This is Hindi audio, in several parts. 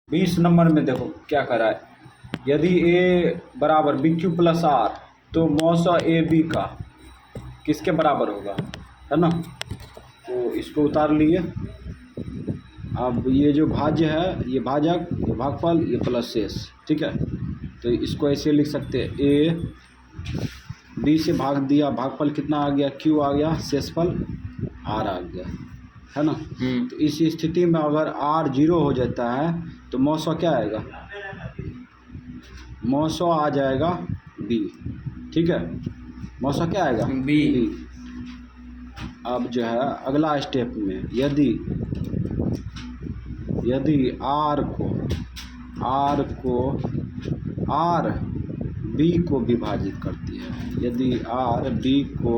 20 नंबर में देखो क्या करा है। यदि ए बराबर बी क्यू प्लस आर तो मौसा ए बी का किसके बराबर होगा, है ना। तो इसको उतार लिए। अब ये जो भाज्य है, ये भाजक, ये भागफल, ये प्लस शेष, ठीक है। तो इसको ऐसे लिख सकते हैं, ए बी से भाग दिया, भागफल कितना आ गया, क्यू आ गया, शेषफल आर आ गया, है ना। तो इस स्थिति में अगर आर 0 हो जाता है तो मौसा क्या आएगा, मौसा आ जाएगा बी, ठीक है। मौसा क्या आएगा बी। अब जो है अगला स्टेप में यदि आर बी को विभाजित करती है, यदि आर बी को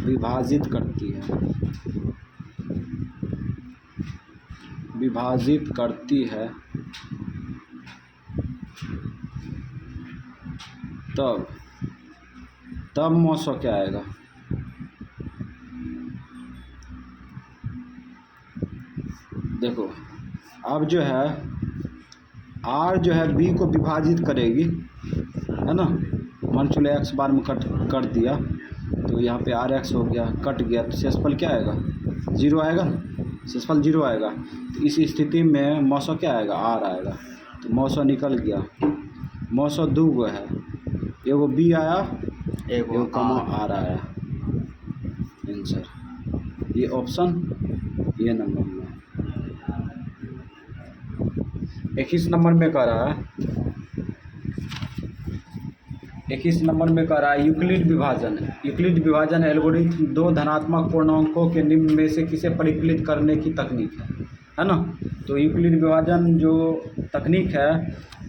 विभाजित करती है तब मौसा क्या आएगा, देखो। अब जो है आर जो है बी को विभाजित करेगी, है ना। मान चलो एक्स बार में कट कर दिया तो यहाँ पे आर एक्स हो गया, कट गया, तो शेषफल क्या आएगा, 0 आएगा, शेषफल 0 आएगा। तो इस स्थिति में मौसा क्या आएगा, आर आएगा। तो मौसा निकल गया, मौसा 2 है, एगो बी आया, एगो कमा आर आया, आंसर। ये ऑप्शन ये नंबर में। 21 नंबर में कह रहा है, 21 नंबर में कह रहा है यूक्लिड विभाजन एल्गोरिथ्म 2 धनात्मक पूर्णांकों के निम्न में से किसे परिकलित करने की तकनीक है ना। तो यूक्लिड विभाजन जो तकनीक है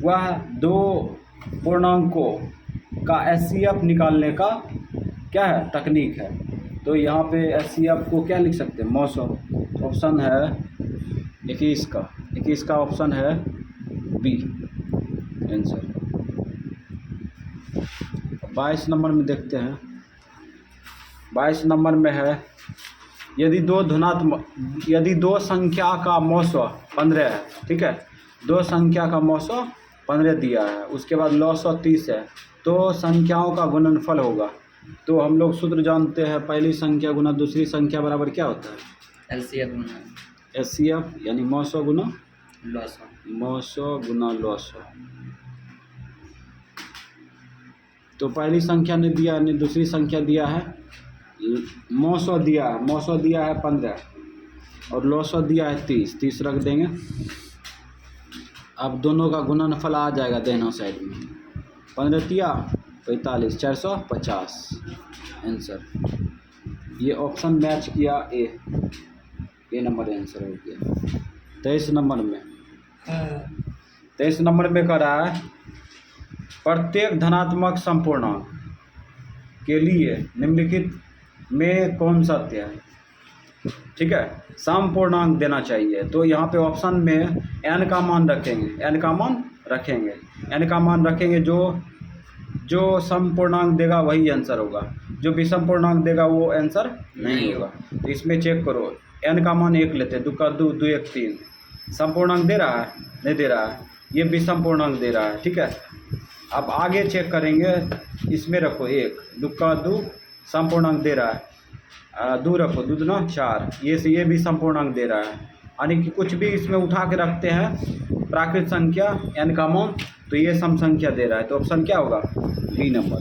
वह 2 पूर्णांकों का एचसीएफ निकालने का क्या है, तकनीक है। तो यहाँ पे एचसीएफ को क्या लिख सकते हैं, मौसा। ऑप्शन है 21 का ऑप्शन है बी, आंसर। 22 नंबर में देखते हैं। 22 नंबर में है यदि दो संख्या का मौसा 15 है, ठीक है। 2 संख्या का मौसा 15 दिया है, उसके बाद लौसा 30 है, तो संख्याओं का गुणनफल होगा। तो हम लोग सूत्र जानते हैं, पहली संख्या गुना दूसरी संख्या बराबर क्या होता है, एचसीएफ, यानी मौसा गुना लौसा। तो पहली संख्या ने दिया यानी दूसरी संख्या दिया है, मौसा दिया है 15 और लौसा दिया है 30 रख देंगे। अब दोनों का गुणनफल आ जाएगा दोनों साइड में, 15 तिया 45, 450, आंसर। ये ऑप्शन मैच किया, ए नंबर आंसर हो गया। 23 नंबर में कह रहा है प्रत्येक धनात्मक संपूर्णांक के लिए निम्नलिखित में कौन सत्य है, ठीक है। समपूर्णांक देना चाहिए, तो यहाँ पे ऑप्शन में n का मान रखेंगे, जो समपूर्णांक देगा वही आंसर होगा, जो विषम पूर्णांक देगा वो आंसर नहीं होगा। तो इसमें चेक करो, n का मान 1 लेते हैं, 2 का 2, 2 1 3, समपूर्णांक दे रहा है, नहीं दे रहा है, ये विषम पूर्णांक दे रहा है, ठीक है। अब आगे चेक करेंगे, इसमें रखो 1, 2 का 2 समपूर्णांक दे रहा है, 2 रखो, 2 दूना 4, ये भी समपूर्णांक दे रहा है। यानी कि कुछ भी इसमें उठा के रखते हैं प्राकृत संख्या n का मान, तो ये सम संख्या दे रहा है। तो ऑप्शन क्या होगा, बी नंबर,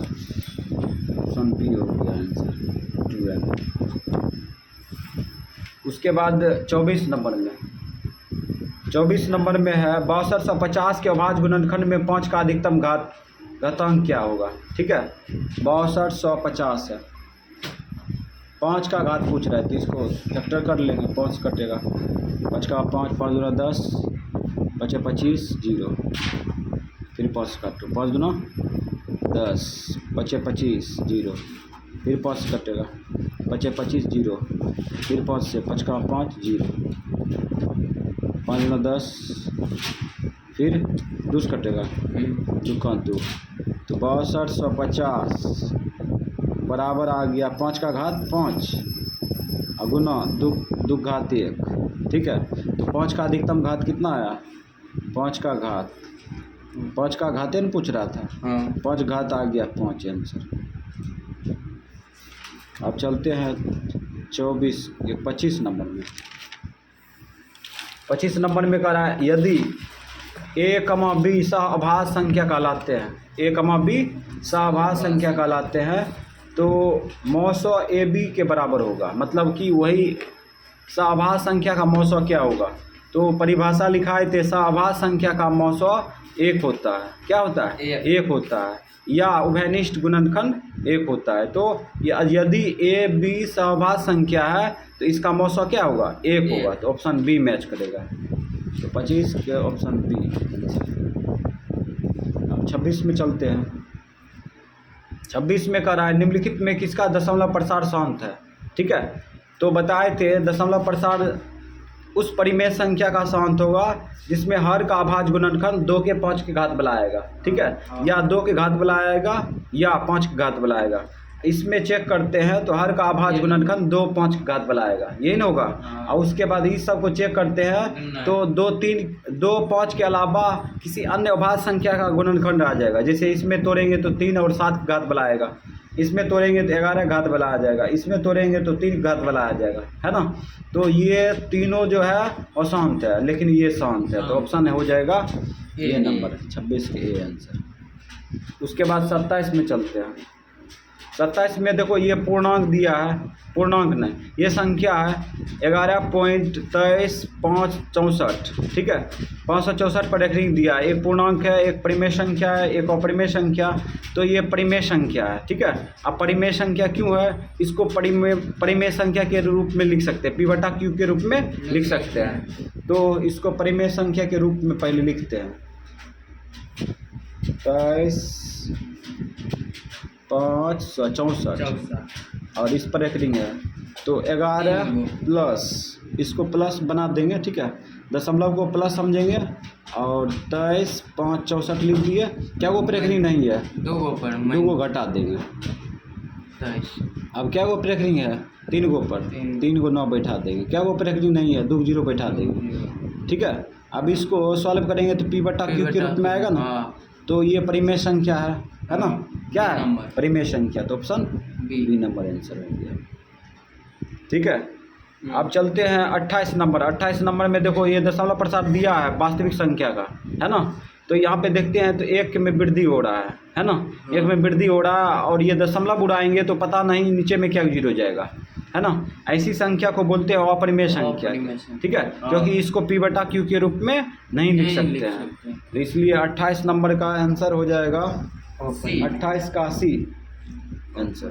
ऑप्शन बी हो गया आंसर, 2n। उसके बाद 24 नंबर में है 6250 के अभाज्य गुणनखंड में 5 का अधिकतम घातांक क्या होगा, ठीक है। 6250 है, 5 का घात पूछ रहा है, तो इसको फैक्टर कर लेंगे, 5 कटेगा, 5 का 5, 5 दूना 10, 5 25, 0, फिर 5 काटो, 5 दूना 10, 5 25, 0, फिर 5 कटेगा, 5 25, 0, फिर 5 से 5 का 5, 0, 5 दूना 10, फिर 2 कटेगा, 2 का 2, तो 6250 बराबर आ गया 5 का घात 5 गुना दो घात 1, ठीक है। तो 5 का अधिकतम घात कितना आया? 5 का घात, 5 का घाते न पूछ रहा था, 5 घात आ गया 5 आंसर। अब चलते हैं 25 नंबर में। 25 नंबर में कह रहा है यदि a, b सहअभाज्य संख्या कहलाते हैं, a, b सहअभाज्य संख्या कहलाते हैं तो मौसो ab के बराबर होगा। मतलब कि वही सहअभाज्य संख्या का मौसो क्या होगा? तो परिभाषा लिखा है तो सहअभाज्य संख्या का मौसो 1 होता है। क्या होता है? 1 होता है। या उभयनिष्ठ गुणनखंड 1 होता है। तो यदि a, b सहअभाज्य संख्या है तो इसका मौसो क्या होगा? 1 होगा। तो ऑप्शन बी मैच करेगा। तो 25 के ऑप्शन बी। अब 26 में चलते हैं। 26 में कह रहा है निम्नलिखित में किसका दशमलव प्रसार शांत है? ठीक है। तो बताए थे दशमलव प्रसार उस परिमेय संख्या का शांत होगा जिसमें हर का अभाज्य गुणनखंड 2 के 5 के घात बुलाएगा, ठीक है, या 2 के घात बुलाएगा या 5 के घात बुलाएगा। इसमें चेक करते हैं तो हर का अभाज्य गुणनखंड 2 5 के घात बुलाएगा, यही ना होगा। और उसके बाद इस सब को चेक करते हैं तो 2 5 के अलावा किसी अन्य अभाज्य संख्या का गुणनखंड आ जाएगा। जैसे इसमें तोड़ेंगे तो 3 और 7 के घात बुलाएगा, इसमें तोड़ेंगे तो 11 घात वाला आ जाएगा, इसमें तोड़ेंगे तो 3 घात वाला आ जाएगा, है ना। तो ये तीनों जो है अशांत है, लेकिन ये शांत है। तो ऑप्शन हो जाएगा ए नंबर, 26 के ए आंसर। उसके बाद 27 में चलते हैं। 27 में देखो ये पूर्णांक दिया है, पूर्णांक नहीं, ये संख्या है 11.236564, ठीक है। 564 पर रेखिंग दिया है। एक पूर्णांक है, एक परिमेय संख्या है, एक अपरिमेय संख्या। तो ये परिमेय संख्या है, ठीक है। अब परिमेय संख्या क्यों है? इसको परिमेय संख्या के रूप में लिख सकते हैं, P/Q के रूप में लिख सकते हैं। तो इसको परिमेय संख्या के रूप में पहले लिखते हैं। 23.564 और इस पर रेखिंग है तो 11 प्लस, इसको प्लस बना देंगे, ठीक है। दशमलव को प्लस समझेंगे और 23.564 लिख दिए। क्या वो रेखिंग नहीं है? 2 को घटा देंगे। अब क्या वो रेखिंग है? 3 गो पर 3 को 9 बैठा देंगे। क्या वो रेखिंग नहीं है? 2 0 बैठा देंगे, ठीक है। अब इसको सॉल्व करेंगे तो P/Q के रूप में आएगा ना। तो ये परिमेय संख्या है ना। क्या है? परिमेय संख्या। तो ऑप्शन बी नंबर आंसर हो गया, ठीक है। अब चलते हैं 28 नंबर। 28 नंबर में देखो ये दशमलव प्रसार दिया है वास्तविक संख्या का, है ना। तो यहाँ पे देखते हैं तो 1 में वृद्धि हो रहा है ना। 1 में वृद्धि हो रहा है और ये दशमलव उड़ाएंगे तो पता नहीं नीचे में क्या 0 जाएगा, है ना। ऐसी संख्या को बोलते हैं अपरिमेय संख्या, ठीक है, क्योंकि इसको P/Q के रूप में नहीं लिख सकते हैं। तो इसलिए 28 नंबर का आंसर हो जाएगा 28 का C आंसर।